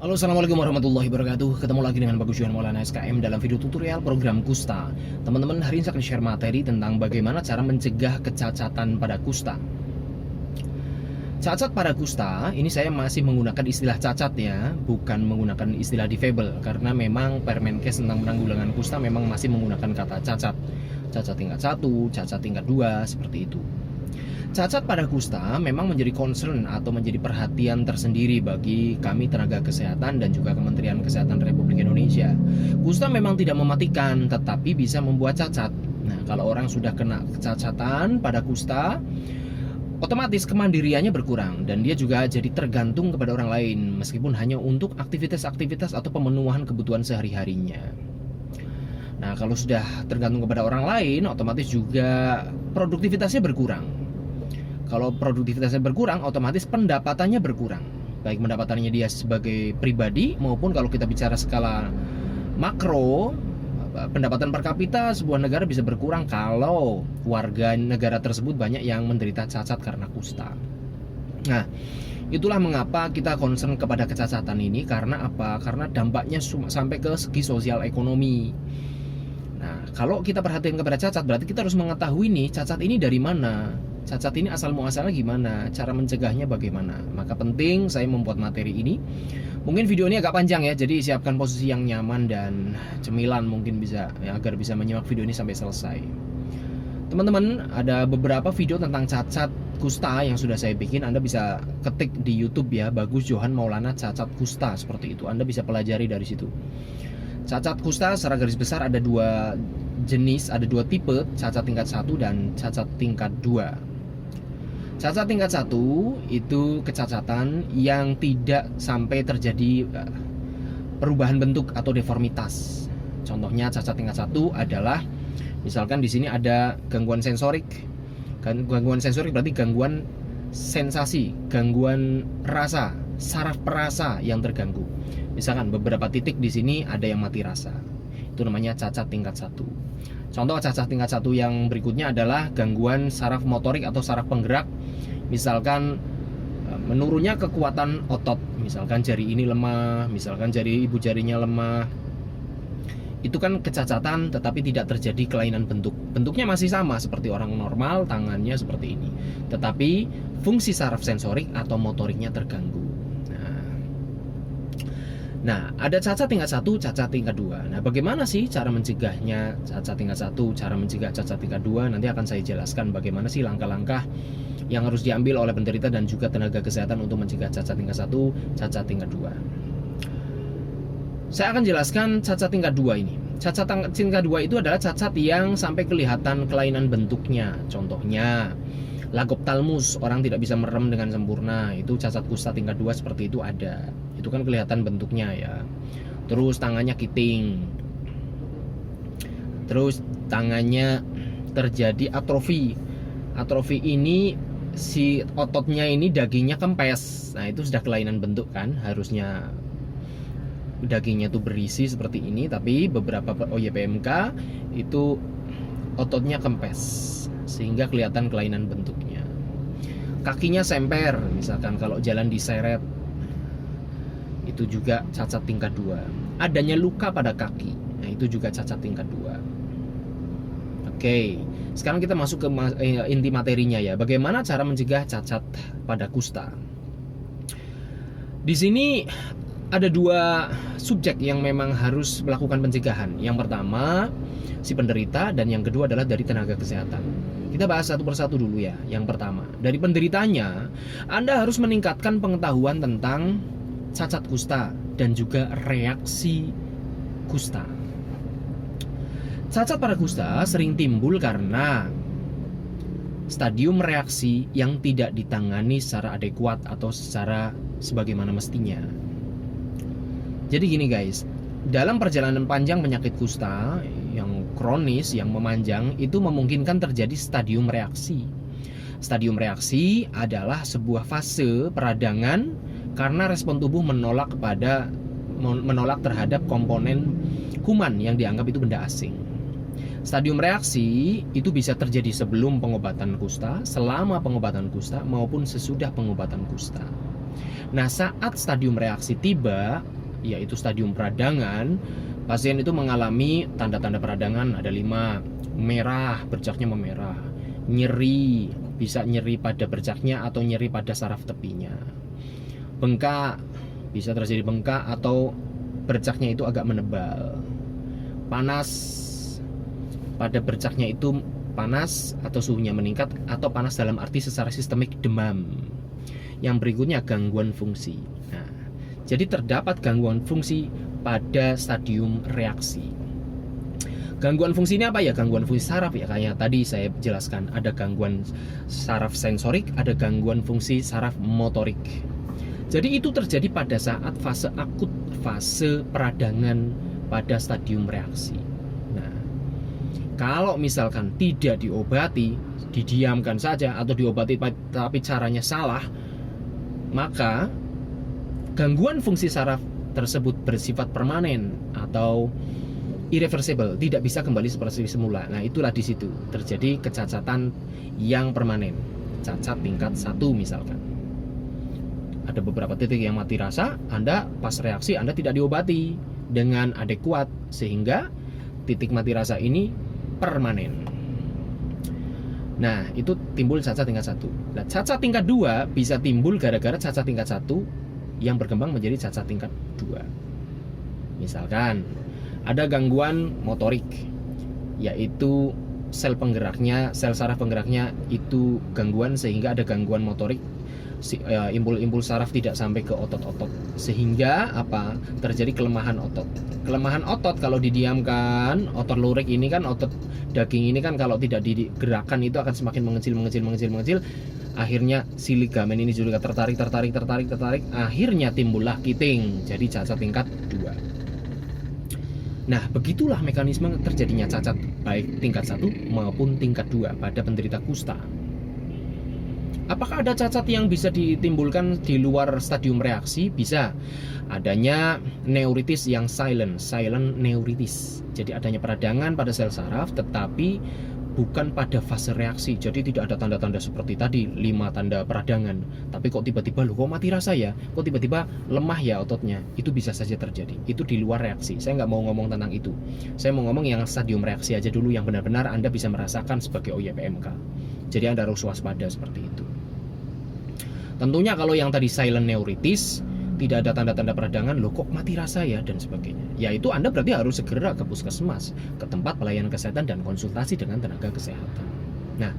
Halo, assalamualaikum warahmatullahi wabarakatuh. Ketemu lagi dengan Bagus Johan Maulana SKM dalam video tutorial program Kusta. Teman-teman, hari ini saya akan share materi tentang bagaimana cara mencegah kecacatan pada kusta. Cacat pada kusta, ini saya masih menggunakan istilah cacat ya, bukan menggunakan istilah difabel, karena memang Permenkes tentang penanggulangan kusta memang masih menggunakan kata cacat. Cacat tingkat 1, cacat tingkat 2, seperti itu. Cacat pada kusta memang menjadi concern atau menjadi perhatian tersendiri bagi kami tenaga kesehatan dan juga Kementerian Kesehatan Republik Indonesia. Kusta memang tidak mematikan, tetapi bisa membuat cacat. Nah, kalau orang sudah kena kecacatan pada kusta, otomatis kemandiriannya berkurang dan dia juga jadi tergantung kepada orang lain, meskipun hanya untuk aktivitas-aktivitas atau pemenuhan kebutuhan sehari-harinya. Nah, kalau sudah tergantung kepada orang lain, otomatis juga produktivitasnya berkurang. Kalau produktivitasnya berkurang, otomatis pendapatannya berkurang. Baik pendapatannya dia sebagai pribadi maupun kalau kita bicara skala makro, pendapatan per kapita sebuah negara bisa berkurang kalau warga negara tersebut banyak yang menderita cacat karena kusta. Nah, itulah mengapa kita concern kepada kecacatan ini. Karena apa? Karena dampaknya sampai ke segi sosial ekonomi. Nah, kalau kita perhatikan kepada cacat, berarti kita harus mengetahui nih cacat ini dari mana. Cacat ini asal muasalnya gimana, cara mencegahnya bagaimana. Maka penting saya membuat materi ini. Mungkin video ini agak panjang ya, jadi siapkan posisi yang nyaman dan cemilan mungkin bisa ya, agar bisa menyimak video ini sampai selesai. Teman-teman, ada beberapa video tentang cacat kusta yang sudah saya bikin. Anda bisa ketik di YouTube ya, Bagus Johan Maulana cacat kusta, seperti itu. Anda bisa pelajari dari situ. Cacat kusta secara garis besar ada dua jenis, ada dua tipe, cacat tingkat 1 dan cacat tingkat 2. Cacat tingkat 1 itu kecacatan yang tidak sampai terjadi perubahan bentuk atau deformitas. Contohnya cacat tingkat 1 adalah misalkan di sini ada gangguan sensorik. Gangguan sensorik berarti gangguan sensasi, gangguan rasa, saraf perasa yang terganggu. Misalkan beberapa titik di sini ada yang mati rasa. Itu namanya cacat tingkat 1. Contoh cacat tingkat 1 yang berikutnya adalah gangguan saraf motorik atau saraf penggerak. Misalkan menurunnya kekuatan otot, misalkan jari ini lemah, misalkan jari ibu jarinya lemah. Itu kan kecacatan tetapi tidak terjadi kelainan bentuk. Bentuknya masih sama seperti orang normal, tangannya seperti ini. Tetapi fungsi saraf sensorik atau motoriknya terganggu. Nah, ada cacat tingkat 1, cacat tingkat 2. Nah, bagaimana sih cara mencegahnya cacat tingkat 1, cara mencegah cacat tingkat 2? Nanti akan saya jelaskan bagaimana sih langkah-langkah yang harus diambil oleh penderita dan juga tenaga kesehatan untuk mencegah cacat tingkat 1, cacat tingkat 2. Saya akan jelaskan cacat tingkat 2 ini. Cacat tingkat 2 itu adalah cacat yang sampai kelihatan kelainan bentuknya. Contohnya lagoptalmus, orang tidak bisa merem dengan sempurna. Itu cacat kusta tingkat 2 seperti itu ada. Itu kan kelihatan bentuknya ya. Terus tangannya kiting. Terus tangannya terjadi atrofi. Atrofi ini si ototnya ini dagingnya kempes. Nah, itu sudah kelainan bentuk kan. Harusnya dagingnya tuh berisi seperti ini, tapi beberapa OYPMK itu ototnya kempes sehingga kelihatan kelainan bentuknya. Kakinya semper, misalkan kalau jalan diseret, itu juga cacat tingkat 2. Adanya luka pada kaki, nah itu juga cacat tingkat 2. Oke, sekarang kita masuk ke inti materinya ya. Bagaimana cara mencegah cacat pada kusta? Di sini ada dua subjek yang memang harus melakukan pencegahan. Yang pertama si penderita dan yang kedua adalah dari tenaga kesehatan. Kita bahas satu persatu dulu ya. Yang pertama, dari penderitanya, Anda harus meningkatkan pengetahuan tentang cacat kusta dan juga reaksi kusta. Cacat pada kusta sering timbul karena stadium reaksi yang tidak ditangani secara adekuat atau secara sebagaimana mestinya. Jadi gini guys, dalam perjalanan panjang penyakit kusta yang kronis, yang memanjang, itu memungkinkan terjadi stadium reaksi. Stadium reaksi adalah sebuah fase peradangan karena respon tubuh menolak terhadap komponen kuman yang dianggap itu benda asing. Stadium reaksi itu bisa terjadi sebelum pengobatan kusta, selama pengobatan kusta, maupun sesudah pengobatan kusta. Nah, saat stadium reaksi tiba, yaitu stadium peradangan, pasien itu mengalami tanda-tanda peradangan ada 5. Merah, bercaknya memerah. Nyeri, bisa nyeri pada bercaknya atau nyeri pada saraf tepinya. Bengkak, bisa terjadi bengkak atau bercaknya itu agak menebal. Panas, pada bercaknya itu panas atau suhunya meningkat, atau panas dalam arti secara sistemik demam. Yang berikutnya gangguan fungsi. Nah, jadi terdapat gangguan fungsi pada stadium reaksi. Gangguan fungsi ini apa ya? Gangguan fungsi saraf ya, kayak tadi saya jelaskan. Ada gangguan saraf sensorik, ada gangguan fungsi saraf motorik. Jadi itu terjadi pada saat fase akut, fase peradangan pada stadium reaksi. Nah, kalau misalkan tidak diobati, didiamkan saja atau diobati tapi caranya salah, maka gangguan fungsi saraf tersebut bersifat permanen atau irreversible, tidak bisa kembali seperti semula. Nah, itulah di situ terjadi kecacatan yang permanen, cacat tingkat 1 misalkan. Ada beberapa titik yang mati rasa, Anda pas reaksi Anda tidak diobati dengan adekuat, sehingga titik mati rasa ini permanen. Nah, itu timbul cacat tingkat 1. Nah, cacat tingkat 2 bisa timbul gara-gara cacat tingkat 1 yang berkembang menjadi cacat tingkat 2. Misalkan ada gangguan motorik, yaitu sel penggeraknya, sel saraf penggeraknya itu gangguan sehingga ada gangguan motorik. Impul-impul saraf tidak sampai ke otot-otot, sehingga apa? Terjadi kelemahan otot. Kelemahan otot kalau didiamkan, otot lurik ini kan, otot daging ini kan kalau tidak digerakkan itu akan semakin mengecil. Akhirnya si ligamen ini juga tertarik, akhirnya timbullah kiting, jadi cacat tingkat 2. Nah, begitulah mekanisme terjadinya cacat baik tingkat 1 maupun tingkat 2 pada penderita kusta. Apakah ada cacat yang bisa ditimbulkan di luar stadium reaksi? Bisa. Adanya neuritis yang silent neuritis. Jadi adanya peradangan pada sel saraf tetapi bukan pada fase reaksi. Jadi tidak ada tanda-tanda seperti tadi 5 tanda peradangan. Tapi kok tiba-tiba kok mati rasa ya? Kok tiba-tiba lemah ya ototnya? Itu bisa saja terjadi. Itu di luar reaksi. Saya nggak mau ngomong tentang itu. Saya mau ngomong yang stadium reaksi aja dulu, yang benar-benar Anda bisa merasakan sebagai OYPMK. Jadi Anda harus waspada seperti itu. Tentunya kalau yang tadi silent neuritis, tidak ada tanda-tanda peradangan, loh kok mati rasa ya, dan sebagainya. Ya itu Anda berarti harus segera ke puskesmas, ke tempat pelayanan kesehatan dan konsultasi dengan tenaga kesehatan. Nah,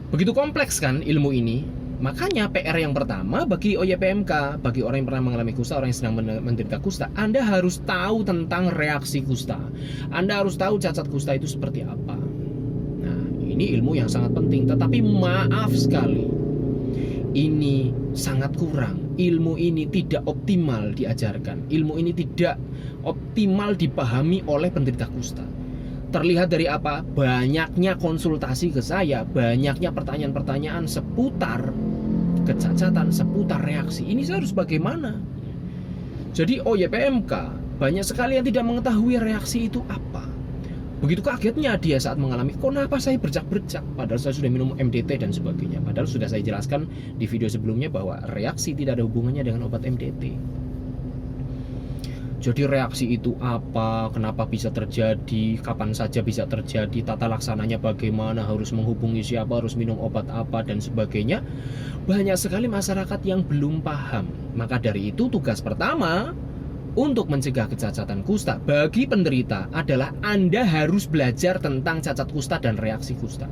begitu kompleks kan ilmu ini. Makanya PR yang pertama bagi OYPMK, bagi orang yang pernah mengalami kusta, orang yang sedang menderita kusta, Anda harus tahu tentang reaksi kusta. Anda harus tahu cacat kusta itu seperti apa. Nah, ini ilmu yang sangat penting, tetapi maaf sekali, ini sangat kurang. Ilmu ini tidak optimal diajarkan. Ilmu ini tidak optimal dipahami oleh penderita kusta. Terlihat dari apa? Banyaknya konsultasi ke saya, banyaknya pertanyaan-pertanyaan seputar kecacatan, seputar reaksi. Ini saya harus bagaimana? Jadi OYPMK banyak sekali yang tidak mengetahui reaksi itu apa. Begitu kagetnya dia saat mengalami, kenapa saya bercak-bercak? Padahal saya sudah minum MDT dan sebagainya. Padahal sudah saya jelaskan di video sebelumnya bahwa reaksi tidak ada hubungannya dengan obat MDT. Jadi reaksi itu apa? Kenapa bisa terjadi? Kapan saja bisa terjadi? Tata laksananya bagaimana? Harus menghubungi siapa? Harus minum obat apa? Dan sebagainya. Banyak sekali masyarakat yang belum paham. Maka dari itu tugas pertama untuk mencegah kecacatan kusta bagi penderita adalah Anda harus belajar tentang cacat kusta dan reaksi kusta.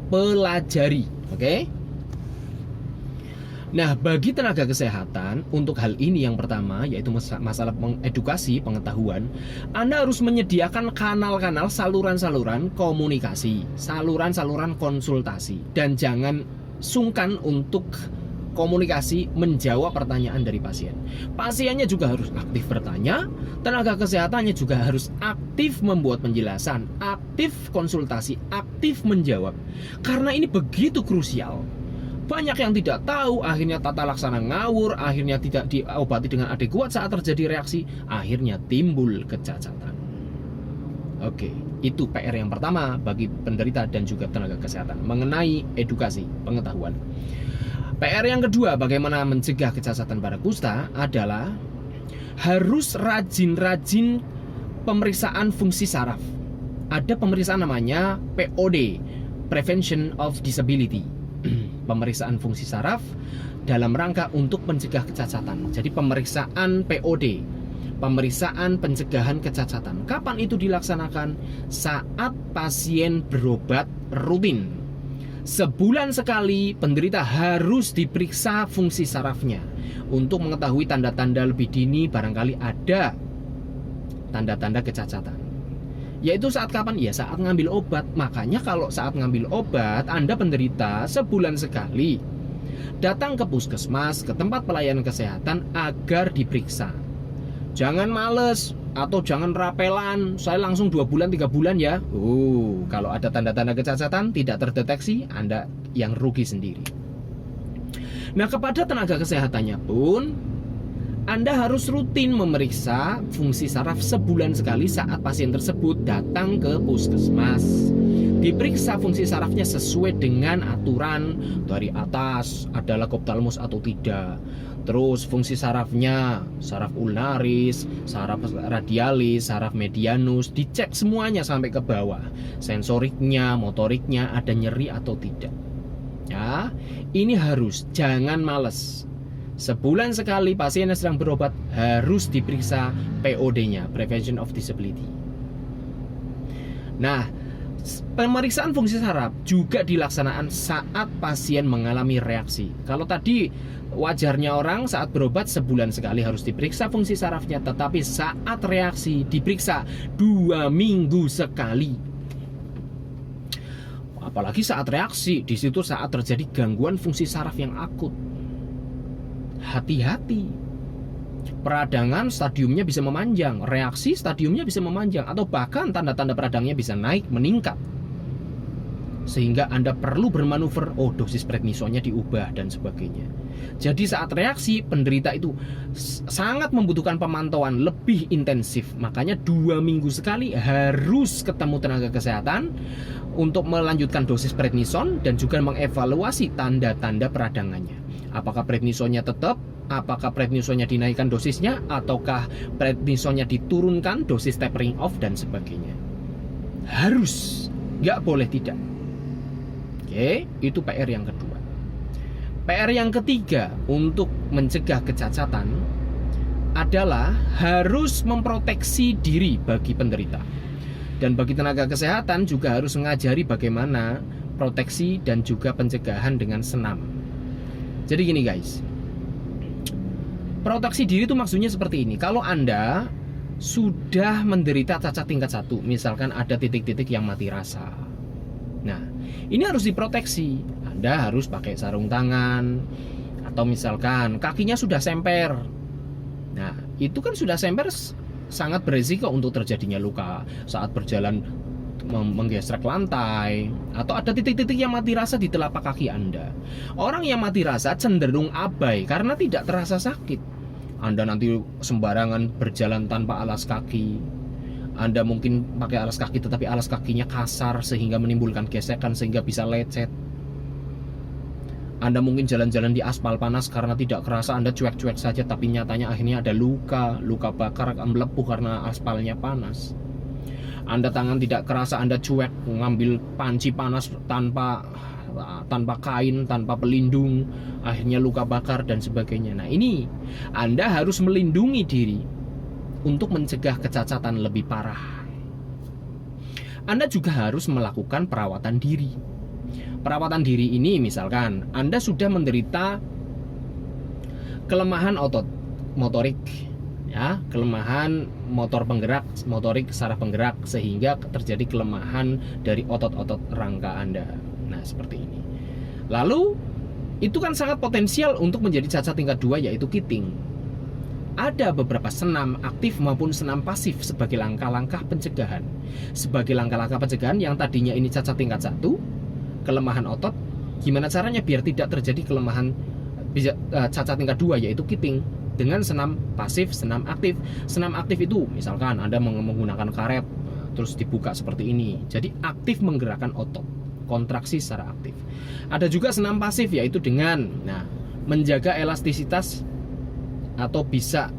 Pelajari, oke? Nah, bagi tenaga kesehatan untuk hal ini yang pertama yaitu masalah edukasi, pengetahuan, Anda harus menyediakan kanal-kanal, saluran-saluran komunikasi, saluran-saluran konsultasi, dan jangan sungkan untuk komunikasi menjawab pertanyaan dari pasien. Pasiennya juga harus aktif bertanya, tenaga kesehatannya juga harus aktif membuat penjelasan, aktif konsultasi, aktif menjawab. Karena ini begitu krusial. Banyak yang tidak tahu, akhirnya tata laksana ngawur, akhirnya tidak diobati dengan adekuat saat terjadi reaksi, akhirnya timbul kecacatan. Oke, itu PR yang pertama bagi penderita dan juga tenaga kesehatan mengenai edukasi, pengetahuan. PR yang kedua, bagaimana mencegah kecacatan pada kusta adalah harus rajin-rajin pemeriksaan fungsi saraf. Ada pemeriksaan namanya POD, Prevention of Disability. Pemeriksaan fungsi saraf dalam rangka untuk mencegah kecacatan. Jadi pemeriksaan POD, pemeriksaan pencegahan kecacatan. Kapan itu dilaksanakan? Saat pasien berobat rutin. Sebulan sekali penderita harus diperiksa fungsi sarafnya untuk mengetahui tanda-tanda lebih dini barangkali ada tanda-tanda kecacatan. Yaitu saat kapan? Ya saat ngambil obat. Makanya kalau saat ngambil obat Anda penderita sebulan sekali datang ke puskesmas, ke tempat pelayanan kesehatan agar diperiksa. Jangan males atau jangan rapelan, saya langsung 2 bulan 3 bulan ya. Kalau ada tanda-tanda kecacatan tidak terdeteksi, Anda yang rugi sendiri. Nah, kepada tenaga kesehatannya pun Anda harus rutin memeriksa fungsi saraf sebulan sekali saat pasien tersebut datang ke puskesmas. Diperiksa fungsi sarafnya sesuai dengan aturan dari atas, ada lekoptalmus atau tidak. Terus fungsi sarafnya, saraf ulnaris, saraf radialis, saraf medianus, dicek semuanya sampai ke bawah. Sensoriknya, motoriknya, ada nyeri atau tidak. Ya, ini harus, jangan males. Sebulan sekali pasien yang sedang berobat harus diperiksa POD-nya, Prevention of Disability. Nah, pemeriksaan fungsi saraf juga dilaksanakan saat pasien mengalami reaksi. Kalau tadi wajarnya orang saat berobat sebulan sekali harus diperiksa fungsi sarafnya, tetapi saat reaksi diperiksa 2 minggu sekali. Apalagi saat reaksi, di situ saat terjadi gangguan fungsi saraf yang akut. Hati-hati. Peradangan stadiumnya bisa memanjang, reaksi stadiumnya bisa memanjang, atau bahkan tanda-tanda peradangnya bisa naik, meningkat. Sehingga Anda perlu bermanuver, dosis prednisonnya diubah dan sebagainya. Jadi saat reaksi, penderita itu sangat membutuhkan pemantauan lebih intensif. Makanya 2 minggu sekali harus ketemu tenaga kesehatan untuk melanjutkan dosis prednison dan juga mengevaluasi tanda-tanda peradangannya. Apakah prednisonnya tetap, apakah prednisonnya dinaikkan dosisnya, ataukah prednisonnya diturunkan, dosis tapering off dan sebagainya. Harus, nggak boleh tidak. Oke, itu PR yang kedua. PR yang ketiga untuk mencegah kecacatan adalah harus memproteksi diri bagi penderita. Dan bagi tenaga kesehatan juga harus mengajari bagaimana proteksi dan juga pencegahan dengan senam. Jadi gini guys, proteksi diri itu maksudnya seperti ini. Kalau Anda sudah menderita cacat tingkat 1, misalkan ada titik-titik yang mati rasa, nah ini harus diproteksi. Anda harus pakai sarung tangan, atau misalkan kakinya sudah semper. Nah itu kan sudah semper, sangat berisiko untuk terjadinya luka saat berjalan menggesrek lantai, atau ada titik-titik yang mati rasa di telapak kaki Anda. Orang yang mati rasa cenderung abai karena tidak terasa sakit. Anda nanti sembarangan berjalan tanpa alas kaki. Anda mungkin pakai alas kaki tetapi alas kakinya kasar sehingga menimbulkan gesekan sehingga bisa lecet. Anda mungkin jalan-jalan di aspal panas karena tidak kerasa Anda cuek-cuek saja, tapi nyatanya akhirnya ada luka bakar melepuh karena aspalnya panas. Anda tangan tidak kerasa Anda cuek mengambil panci panas tanpa kain, tanpa pelindung, akhirnya luka bakar dan sebagainya. Nah ini Anda harus melindungi diri untuk mencegah kecacatan lebih parah. Anda juga harus melakukan perawatan diri. Perawatan diri ini misalkan Anda sudah menderita kelemahan otot motorik, ya, kelemahan motorik saraf penggerak, sehingga terjadi kelemahan dari otot-otot rangka Anda. Nah seperti ini. Lalu itu kan sangat potensial untuk menjadi cacat tingkat 2, yaitu kiting. Ada beberapa senam aktif maupun senam pasif sebagai langkah-langkah pencegahan. Sebagai langkah-langkah pencegahan yang tadinya ini cacat tingkat 1, kelemahan otot, gimana caranya biar tidak terjadi kelemahan cacat tingkat 2, yaitu kiting, dengan senam pasif, senam aktif. Senam aktif itu misalkan Anda menggunakan karet terus dibuka seperti ini, jadi aktif menggerakkan otot. kontraksi secara aktif. Ada juga senam pasif, yaitu dengan menjaga elastisitas atau bisa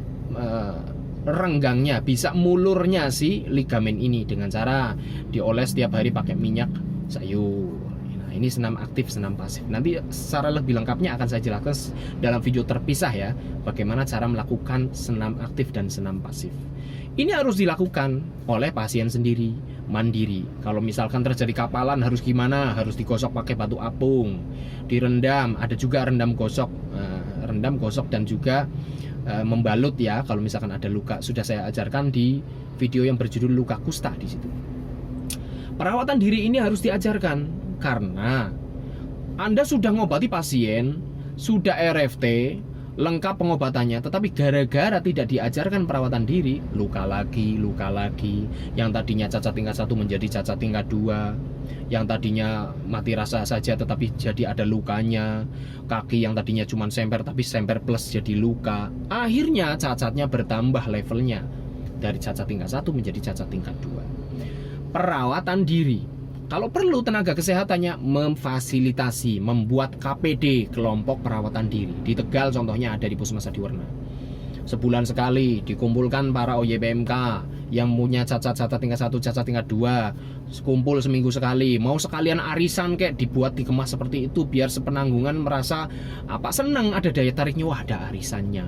renggangnya, bisa mulurnya si ligamen ini dengan cara dioles setiap hari pakai minyak sayur. Nah, ini senam aktif, senam pasif. Nanti secara lebih lengkapnya akan saya jelaskan dalam video terpisah ya, bagaimana cara melakukan senam aktif dan senam pasif. Ini harus dilakukan oleh pasien sendiri, mandiri. Kalau misalkan terjadi kapalan harus gimana? Harus digosok pakai batu apung, direndam, ada juga rendam gosok dan juga membalut ya. Kalau misalkan ada luka, sudah saya ajarkan di video yang berjudul luka kusta di situ. Perawatan diri ini harus diajarkan karena Anda sudah ngobati pasien, sudah RFT, lengkap pengobatannya, tetapi gara-gara tidak diajarkan perawatan diri, luka lagi. Yang tadinya cacat tingkat 1 menjadi cacat tingkat 2, yang tadinya mati rasa saja tetapi jadi ada lukanya, kaki yang tadinya cuma semper tapi semper plus jadi luka. Akhirnya cacatnya bertambah levelnya dari cacat tingkat 1 menjadi cacat tingkat 2. Perawatan diri, kalau perlu tenaga kesehatannya memfasilitasi, membuat KPD, kelompok perawatan diri. Di Tegal contohnya ada di Puskesmas Adiwarna. Sebulan sekali dikumpulkan para OYPMK yang punya cacat tingkat 1, cacat tingkat 2, kumpul seminggu sekali. Mau sekalian arisan kayak dibuat, dikemas seperti itu biar sepenanggungan merasa senang, ada daya tariknya, wah ada arisannya.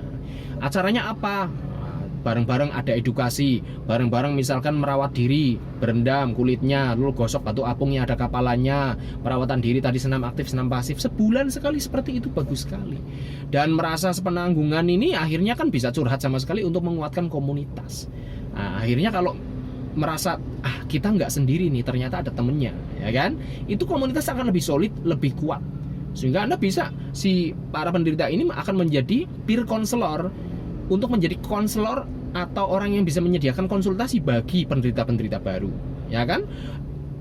Acaranya apa? Bareng-bareng ada edukasi, bareng-bareng misalkan merawat diri, berendam kulitnya, lalu gosok batu apungnya, ada kapalannya, perawatan diri tadi, senam aktif, senam pasif, sebulan sekali seperti itu bagus sekali. Dan merasa sepenanggungan ini akhirnya kan bisa curhat sama sekali untuk menguatkan komunitas. Nah, akhirnya kalau merasa kita nggak sendiri nih, ternyata ada temennya, ya kan? Itu komunitas akan lebih solid, lebih kuat. Sehingga Anda bisa, si para penderita ini akan menjadi peer counselor, untuk menjadi konselor atau orang yang bisa menyediakan konsultasi bagi penderita-penderita baru, ya kan?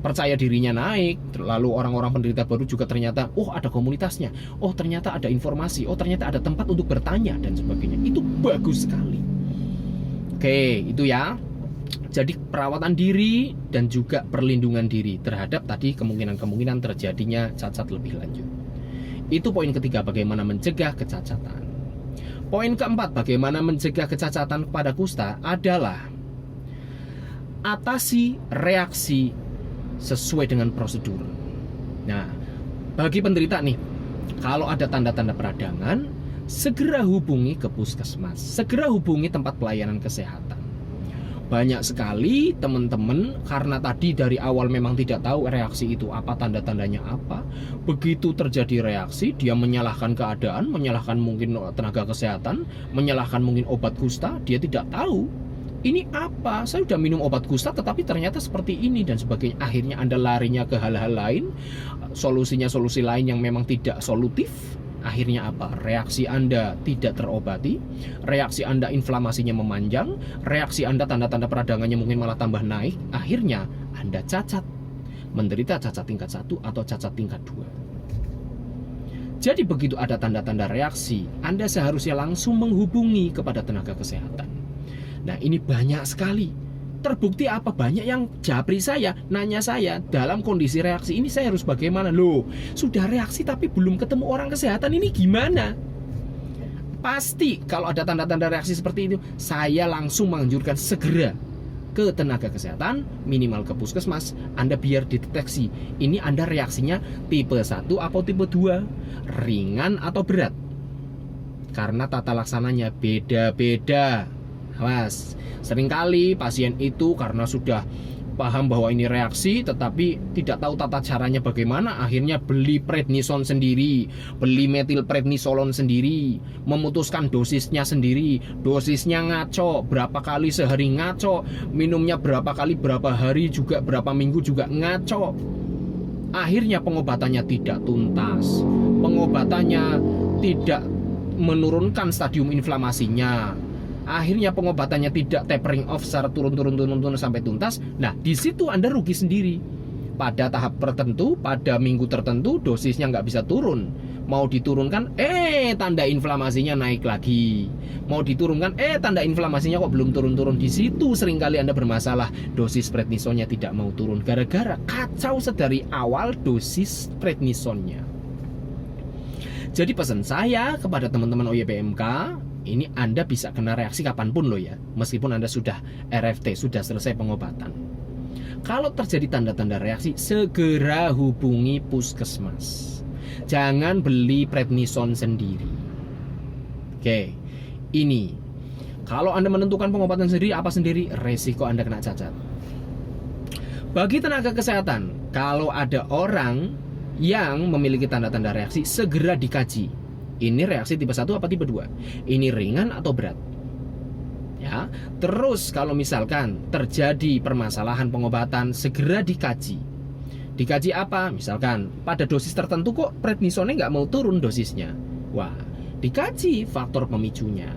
Percaya dirinya naik, lalu orang-orang penderita baru juga ternyata, ada komunitasnya, ternyata ada informasi, ternyata ada tempat untuk bertanya dan sebagainya. Itu bagus sekali. Oke, itu ya. Jadi perawatan diri dan juga perlindungan diri terhadap tadi kemungkinan terjadinya cacat lebih lanjut. Itu poin ketiga, bagaimana mencegah kecacatan. Poin keempat, bagaimana mencegah kecacatan pada kusta adalah atasi reaksi sesuai dengan prosedur. Nah, bagi penderita nih, kalau ada tanda-tanda peradangan, segera hubungi ke puskesmas, segera hubungi tempat pelayanan kesehatan. Banyak sekali teman-teman karena tadi dari awal memang tidak tahu reaksi itu apa, tanda-tandanya apa. Begitu terjadi reaksi, dia menyalahkan keadaan, menyalahkan mungkin tenaga kesehatan, menyalahkan mungkin obat kusta, dia tidak tahu ini apa. Saya sudah minum obat kusta tetapi ternyata seperti ini dan sebagainya. Akhirnya Anda larinya ke hal-hal lain, solusi lain yang memang tidak solutif. Akhirnya apa? Reaksi Anda tidak terobati, reaksi Anda inflamasinya memanjang, reaksi Anda tanda-tanda peradangannya mungkin malah tambah naik. Akhirnya Anda cacat, menderita cacat tingkat 1 atau cacat tingkat 2. Jadi begitu ada tanda-tanda reaksi, Anda seharusnya langsung menghubungi kepada tenaga kesehatan. Nah, ini banyak sekali. Terbukti apa? Banyak yang japri saya, nanya saya, dalam kondisi reaksi ini saya harus bagaimana? Loh, sudah reaksi tapi belum ketemu orang kesehatan, ini gimana? Pasti kalau ada tanda-tanda reaksi seperti itu, saya langsung menganjurkan segera ke tenaga kesehatan, minimal ke puskesmas. Anda biar dideteksi, ini Anda reaksinya tipe 1 atau tipe 2, ringan atau berat. Karena tata laksananya beda-beda. Awas, seringkali pasien itu karena sudah paham bahwa ini reaksi tetapi tidak tahu tata caranya bagaimana, akhirnya beli prednison sendiri, beli metilprednisolon sendiri, memutuskan dosisnya sendiri, dosisnya ngaco, berapa kali sehari ngaco, minumnya berapa kali, berapa hari juga, berapa minggu juga ngaco. Akhirnya pengobatannya tidak tuntas, pengobatannya tidak menurunkan stadium inflamasinya. Akhirnya pengobatannya tidak tapering off secara turun sampai tuntas. Nah, di situ Anda rugi sendiri. Pada tahap tertentu, pada minggu tertentu dosisnya nggak bisa turun, Mau diturunkan, tanda inflamasinya naik lagi. Mau diturunkan, tanda inflamasinya kok belum turun-turun. Di situ seringkali Anda bermasalah, dosis prednisonnya tidak mau turun gara-gara kacau sedari awal dosis prednisonnya. Jadi pesan saya kepada teman-teman OYPMK, ini Anda bisa kena reaksi kapanpun loh ya, meskipun Anda sudah RFT, sudah selesai pengobatan. Kalau terjadi tanda-tanda reaksi, segera hubungi puskesmas. Jangan beli prednison sendiri. Oke, ini kalau Anda menentukan pengobatan sendiri, apa sendiri, resiko Anda kena cacat. Bagi tenaga kesehatan, kalau ada orang yang memiliki tanda-tanda reaksi, segera dikaji. Ini reaksi tipe 1 apa tipe 2? Ini ringan atau berat? Ya. Terus kalau misalkan terjadi permasalahan pengobatan, segera dikaji. Dikaji apa? Misalkan pada dosis tertentu kok prednisonnya nggak mau turun dosisnya. Wah, dikaji faktor pemicunya.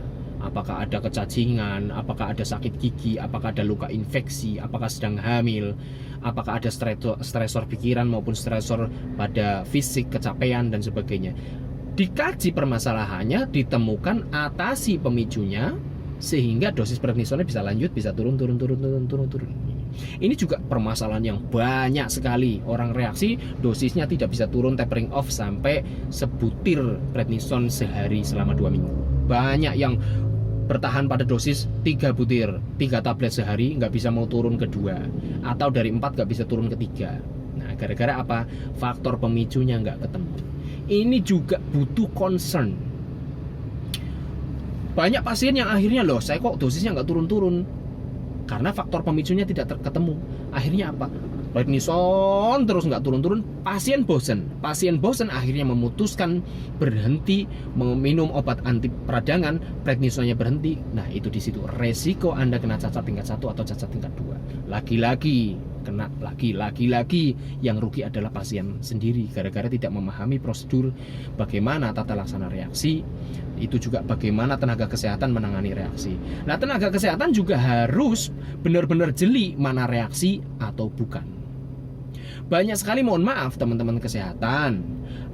Apakah ada kecacingan, apakah ada sakit gigi, apakah ada luka infeksi, apakah sedang hamil, apakah ada stresor pikiran maupun stresor pada fisik, kecapean dan sebagainya. Dikaji permasalahannya, ditemukan, atasi pemicunya, sehingga dosis prednisonnya bisa lanjut, bisa turun. Ini juga permasalahan yang banyak sekali. Orang reaksi, dosisnya tidak bisa turun, tapering off sampai sebutir prednison sehari selama 2 minggu. Banyak yang bertahan pada dosis 3 butir, 3 tablet sehari, nggak bisa mau turun ke 2, atau dari 4 nggak bisa turun ke 3. Nah, gara-gara apa? Faktor pemicunya nggak ketemu. Ini juga butuh concern. Banyak pasien yang akhirnya, loh saya kok dosisnya nggak turun-turun, karena faktor pemicunya tidak ketemu. Akhirnya apa? Prednison terus nggak turun-turun, pasien bosen akhirnya memutuskan berhenti meminum obat anti peradangan, prednisonnya berhenti. Nah, itu di situ resiko Anda kena cacat tingkat 1 atau cacat tingkat 2. Lagi-lagi yang rugi adalah pasien sendiri gara-gara tidak memahami prosedur bagaimana tata laksana reaksi. Itu juga bagaimana tenaga kesehatan menangani reaksi. Nah, tenaga kesehatan juga harus benar-benar jeli mana reaksi atau bukan. Banyak sekali, mohon maaf teman-teman kesehatan,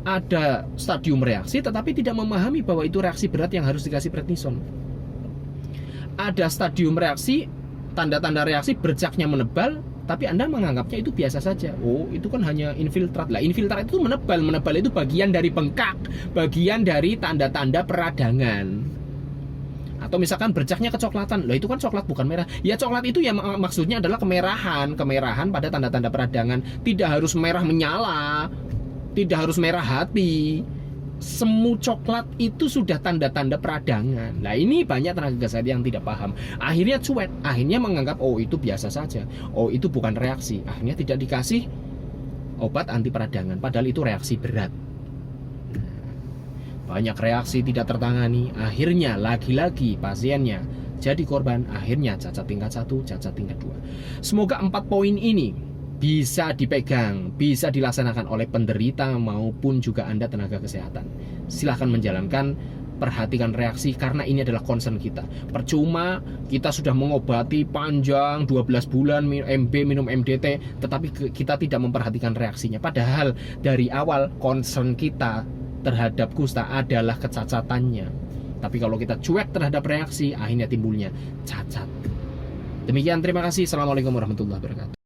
ada stadium reaksi tetapi tidak memahami bahwa itu reaksi berat yang harus dikasih prednison. Ada stadium reaksi, tanda-tanda reaksi bercaknya menebal, tapi Anda menganggapnya itu biasa saja. Oh, itu kan hanya infiltrat. Lah, infiltrat itu menebal itu bagian dari bengkak, bagian dari tanda-tanda peradangan. Atau misalkan bercaknya kecoklatan, loh itu kan coklat bukan merah. Ya coklat itu ya maksudnya adalah kemerahan pada tanda-tanda peradangan. Tidak harus merah menyala, tidak harus merah hati. Semu coklat itu sudah tanda-tanda peradangan. Nah, ini banyak tenaga kesehatan yang tidak paham. Akhirnya cuek, akhirnya menganggap oh itu biasa saja, oh itu bukan reaksi. Akhirnya tidak dikasih obat anti peradangan, padahal itu reaksi berat. Banyak reaksi tidak tertangani, akhirnya lagi-lagi pasiennya jadi korban, akhirnya cacat tingkat 1, cacat tingkat 2. Semoga 4 poin ini bisa dipegang, bisa dilaksanakan oleh penderita maupun juga Anda tenaga kesehatan. Silahkan menjalankan, perhatikan reaksi karena ini adalah concern kita. Percuma kita sudah mengobati panjang 12 bulan MB minum MDT, tetapi kita tidak memperhatikan reaksinya. Padahal dari awal concern kita terhadap kusta adalah kecacatannya. Tapi kalau kita cuek terhadap reaksi, akhirnya timbulnya cacat. Demikian, terima kasih. Assalamualaikum warahmatullahi wabarakatuh.